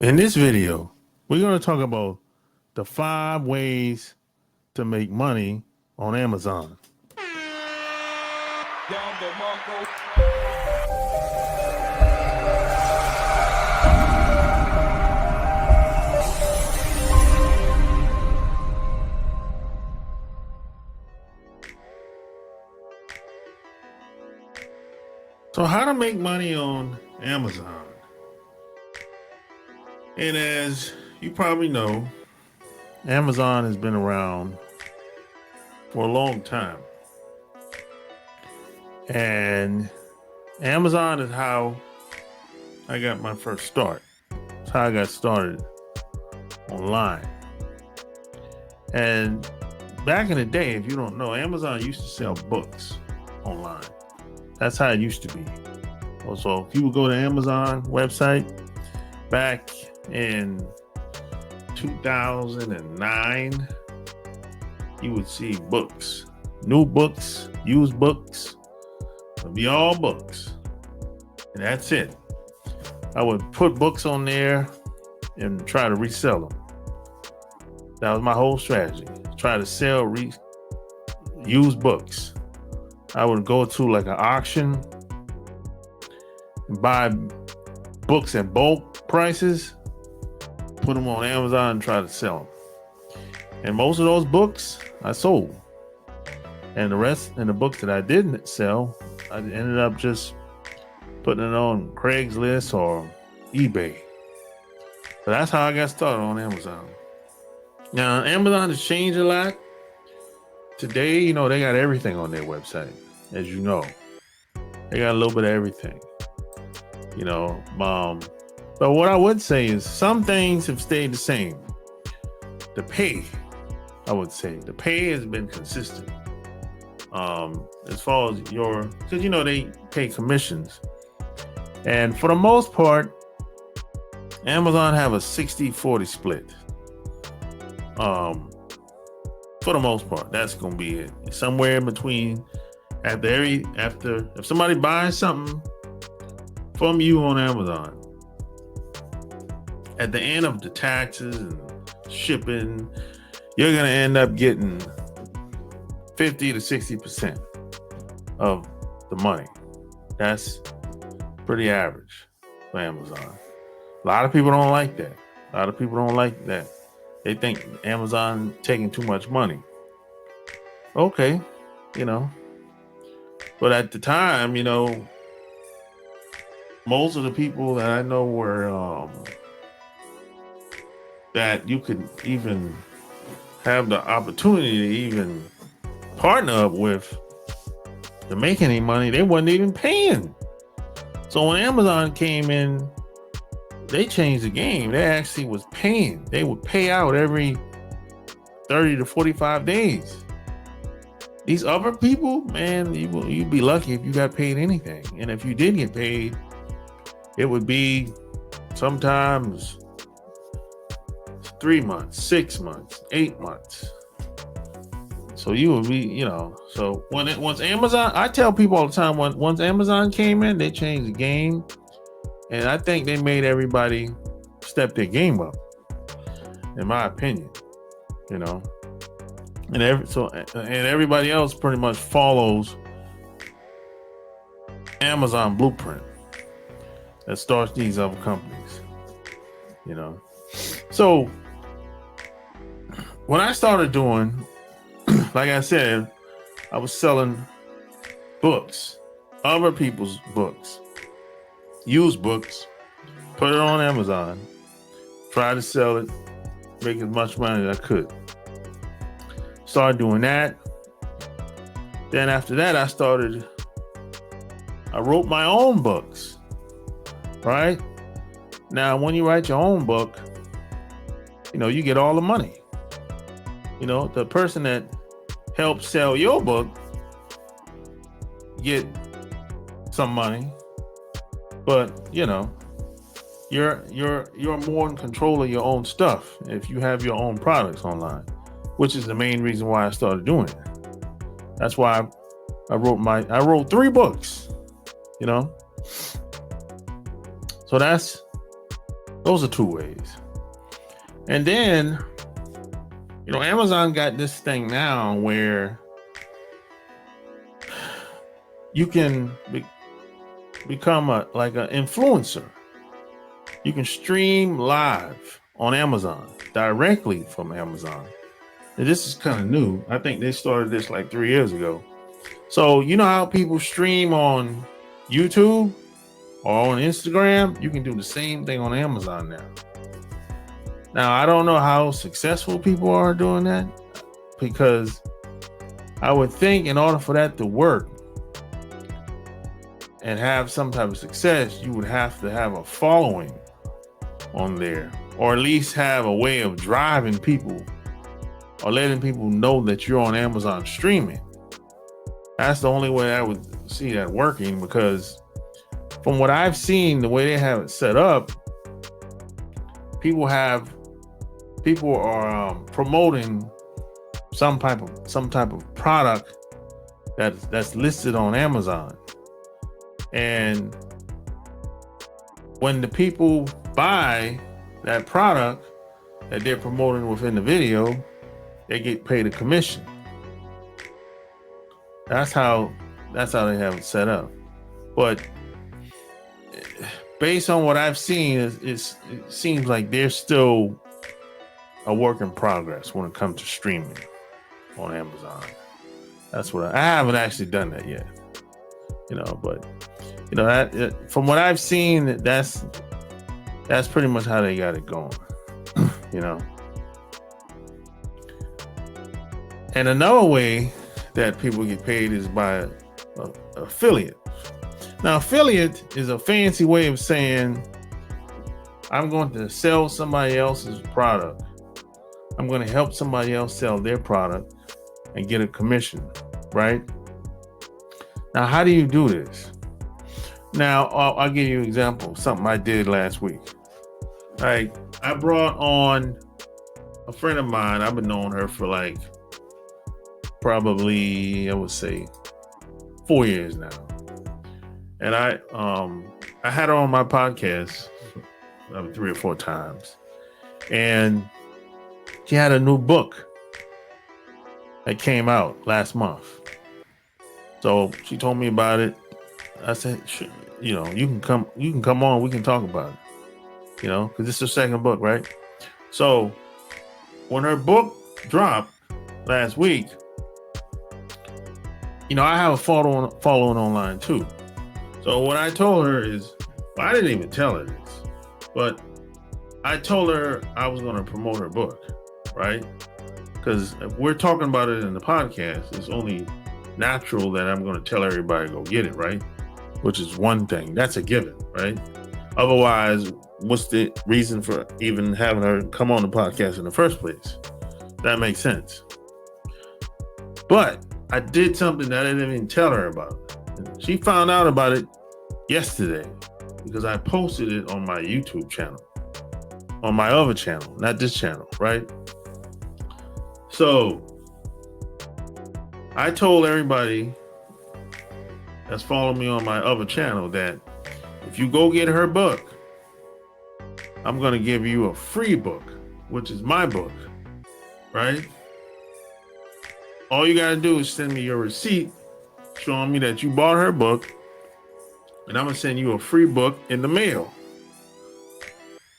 In this video, we're going to talk about the 5 ways to make money on Amazon. So, how to make money on Amazon? And as you probably know, Amazon has been around for a long time. And Amazon is how I got my first start. It's how I got started online. And back in the day, if you don't know, Amazon used to sell books online. That's how it used to be. So if you would go to Amazon website back in 2009, you would see books, new books, used books. It'd be all books. And that's it. I would put books on there and try to resell them. That was my whole strategy. Try to sell used books. I would go to like an auction and buy books at bulk prices, put them on Amazon and try to sell them. And most of those books I sold. And the rest and the books that I didn't sell, I ended up just putting it on Craigslist or eBay. But that's how I got started on Amazon. Now, Amazon has changed a lot. Today, they got everything on their website, as you know. They got a little bit of everything, But what I would say is some things have stayed the same. The pay, I would say. The pay has been consistent. As far as because they pay commissions. And for the most part, Amazon have a 60-40 split. For the most part, that's gonna be it. Somewhere in between. If somebody buys something from you on Amazon, at the end of the taxes and shipping, you're gonna end up getting 50 to 60% of the money. That's pretty average for Amazon. A lot of people don't like that. They think Amazon taking too much money. Okay, But at the time, most of the people that I know were that you could even have the opportunity to even partner up with to make any money, they wasn't even paying. So when Amazon came in, they changed the game. They actually was paying. They would pay out every 30 to 45 days. These other people, man, you'd be lucky if you got paid anything. And if you did get paid, it would be sometimes 3 months, 6 months, 8 months. So you would be, so once Amazon, I tell people all the time, once Amazon came in, they changed the game. And I think they made everybody step their game up, in my opinion, and everybody else pretty much follows Amazon blueprint that starts these other companies, So when I started doing, like I said, I was selling books, other people's books, used books, put it on Amazon, try to sell it, make as much money as I could. Started doing that. Then after that, I wrote my own books, right? Now, when you write your own book, you get all the money. The person that helps sell your book get some money. But you're more in control of your own stuff if you have your own products online, which is the main reason why I started doing it. That's why I wrote 3 books, So that's Those are two ways. And then, Amazon got this thing now where you can become an influencer. You can stream live on Amazon directly from Amazon. And this is kind of new. I think they started this like 3 years ago. So you know how people stream on YouTube or on Instagram? You can do the same thing on Amazon now. Now, I don't know how successful people are doing that, because I would think in order for that to work and have some type of success, you would have to have a following on there, or at least have a way of driving people or letting people know that you're on Amazon streaming. That's the only way I would see that working, because from what I've seen, the way they have it set up, people are promoting some type of product that's listed on Amazon. And when the people buy that product that they're promoting within the video, they get paid a commission. That's how they have it set up. But based on what I've seen, it seems like there's still a work in progress when it comes to streaming on Amazon. That's what I haven't actually done that yet. But from what I've seen, that's pretty much how they got it going. And another way that people get paid is by affiliate. Now, affiliate is a fancy way of saying, I'm going to sell somebody else's product. I'm going to help somebody else sell their product and get a commission, right? Now, how do you do this? Now, I'll give you an example, something I did last week. Like, I brought on a friend of mine. I've been knowing her for probably, I would say, 4 years now. And I had her on my podcast 3 or 4 times. And she had a new book that came out last month. So she told me about it. I said, you can come on, we can talk about it. Because it's her second book, right? So when her book dropped last week, I have a following online too. So what I told her is, I didn't even tell her this, but I told her I was going to promote her book, right? Because if we're talking about it in the podcast, it's only natural that I'm going to tell everybody to go get it, right? Which is one thing. That's a given, right? Otherwise, what's the reason for even having her come on the podcast in the first place? That makes sense. But I did something that I didn't even tell her about. She found out about it yesterday because I posted it on my YouTube channel, on my other channel, not this channel, right? So I told everybody that's following me on my other channel that if you go get her book, I'm going to give you a free book, which is my book, right? All you got to do is send me your receipt showing me that you bought her book, and I'm going to send you a free book in the mail.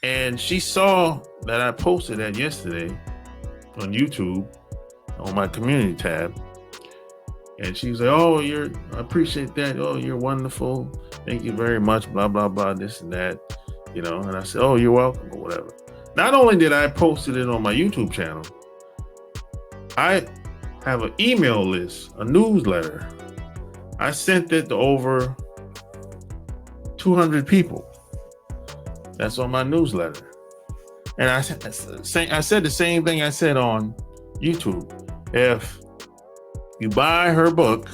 And she saw that I posted that yesterday on YouTube on my community tab. And she was like, oh, I appreciate that. Oh, you're wonderful. Thank you very much. Blah, blah, blah, this and that. And I said, oh, you're welcome, or whatever. Not only did I post it on my YouTube channel, I have an email list, a newsletter. I sent it to over 200 people. That's on my newsletter. And I said the same thing I said on YouTube. If you buy her book,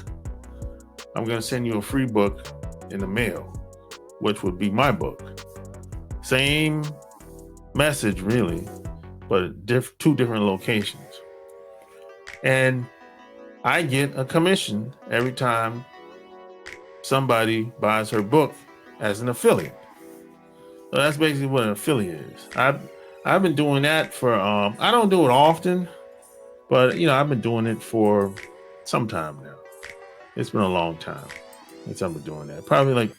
I'm going to send you a free book in the mail, which would be my book. Same message, really, but two different locations. And I get a commission every time somebody buys her book as an affiliate. So that's basically what an affiliate is. I've been doing that for I don't do it often, but I've been doing it for some time now. It's been a long time since I've been doing that. Probably like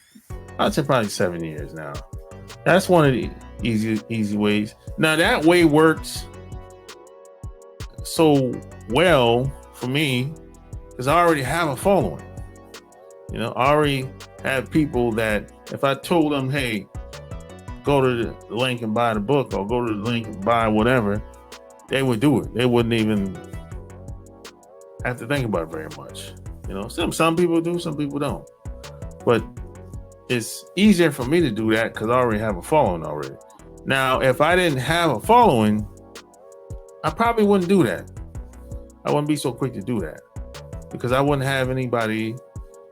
I'd say probably 7 years now. That's one of the easy ways. Now that way works so well for me because I already have a following. I already have people that if I told them, hey, go to the link and buy the book or go to the link and buy whatever, they would do it. They wouldn't even have to think about it very much. Some people do, some people don't. But it's easier for me to do that because I already have a following already. Now, if I didn't have a following, I probably wouldn't do that. I wouldn't be so quick to do that because I wouldn't have anybody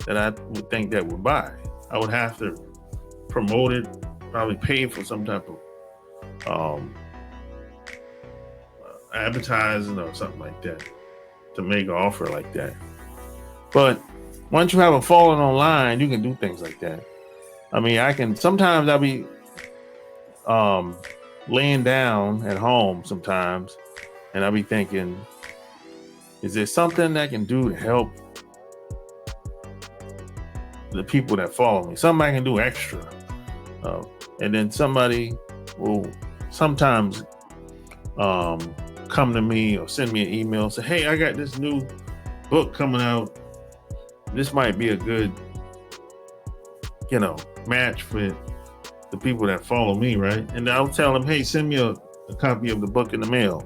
that I would think that would buy. I would have to promote it, probably pay for some type of advertising or something like that to make an offer like that. But once you have a following online, you can do things like that. I mean, sometimes I'll be laying down at home sometimes and I'll be thinking, is there something I can do to help the people that follow me? Something I can do extra. And then somebody will sometimes come to me or send me an email and say, hey, I got this new book coming out. This might be a good, match for the people that follow me, right? And I'll tell them, hey, send me a copy of the book in the mail.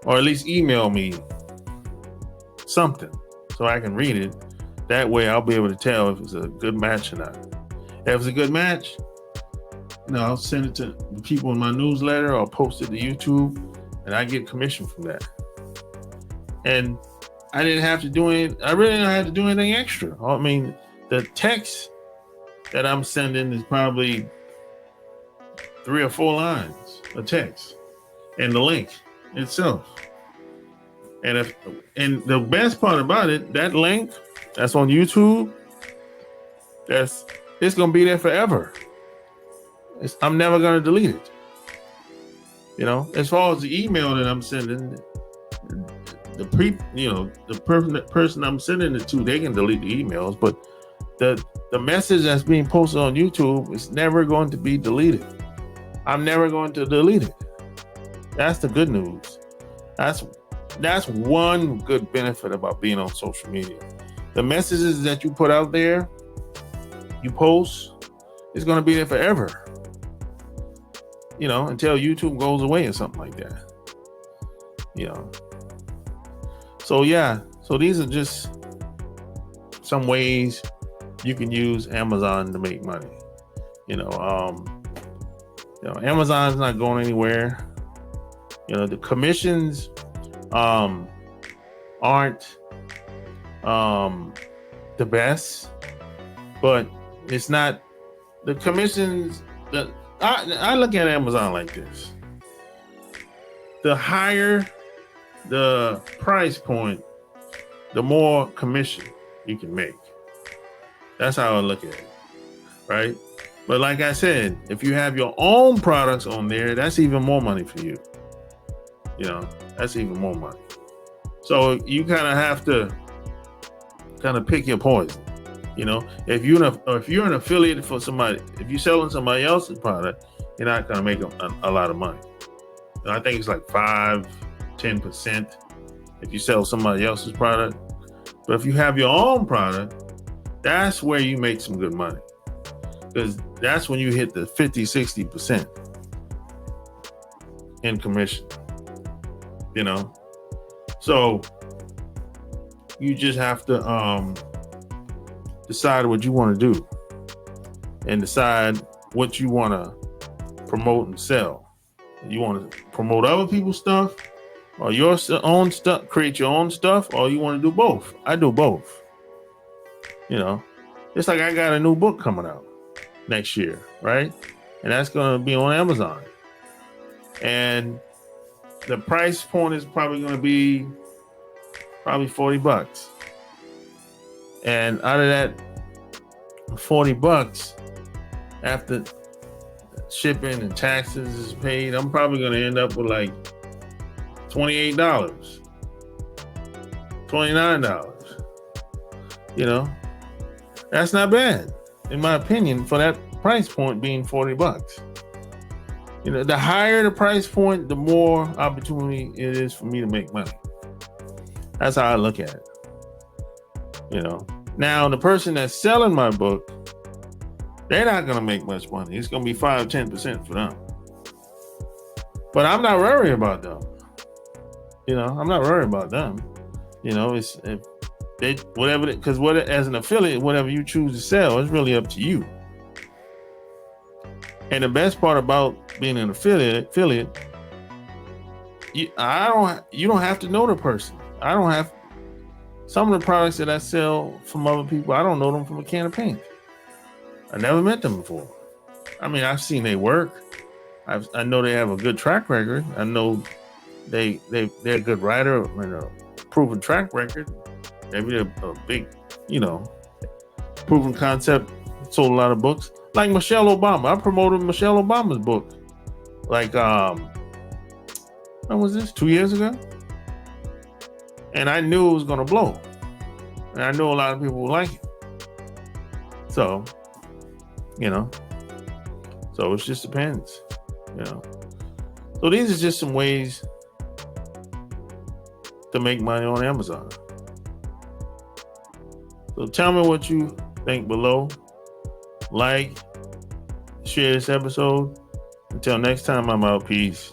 Or at least email me something so I can read it. That way I'll be able to tell if it's a good match or not. If it's a good match, I'll send it to the people in my newsletter or post it to YouTube and I get commission from that. And I really didn't have to do anything extra. I mean, the text that I'm sending is probably 3 or 4 lines of text and the link itself. And the best part about it, that link that's on YouTube, it's gonna be there forever. I'm never gonna delete it. As far as the email that I'm sending, the person I'm sending it to, they can delete the emails, but the message that's being posted on YouTube is never going to be deleted. I'm never going to delete it. That's the good news. That's one good benefit about being on social media. The messages that you put out there, you post, it's going to be there forever. Until YouTube goes away or something like that. So these are just some ways you can use Amazon to make money. Amazon's not going anywhere. The commissions aren't the best, but it's not the commissions that I look at Amazon like this. The higher the price point, the more commission you can make. That's how I look at it, right? But like I said, if you have your own products on there, that's even more money for you. That's even more money. So you kind of have to pick your poison. If you're an affiliate for somebody, if you're selling somebody else's product, you're not going to make a lot of money. I think it's like 5-10% if you sell somebody else's product. But if you have your own product, that's where you make some good money, because that's when you hit the 50-60% in commission. So you just have to decide what you want to do and decide what you want to promote and sell. You want to promote other people's stuff or your own stuff, create your own stuff, or you want to do both. I do both. It's like I got a new book coming out next year, right? And that's going to be on Amazon. And the price point is probably going to be $40. And out of that $40, after shipping and taxes is paid, I'm probably going to end up with like $28, $29. You know, that's not bad, in my opinion, for that price point being $40. You know, the higher the price point, the more opportunity it is for me to make money. That's how I look at it. You know, now the person that's selling my book, they're not going to make much money. It's going to be 5-10% for them. But I'm not worried about them. You know, I'm not worried about them. You know, it's if they whatever, because as an affiliate, whatever you choose to sell, it's really up to you. And the best part about being an affiliate, you don't have to know the person. I don't have some of the products that I sell from other people. I don't know them from a can of paint. I never met them before. I mean, I've seen they work. I know they have a good track record. I know they're a good writer and a proven track record. Maybe they're a big, you know, proven concept. Sold a lot of books. Like Michelle Obama. I promoted Michelle Obama's book. Like, when was this? 2 years ago? And I knew it was going to blow. And I know a lot of people would like it. So, you know, so it just depends, you know. So these are just some ways to make money on Amazon. So tell me what you think below. Like, share this episode. Until next time, I'm out. Peace.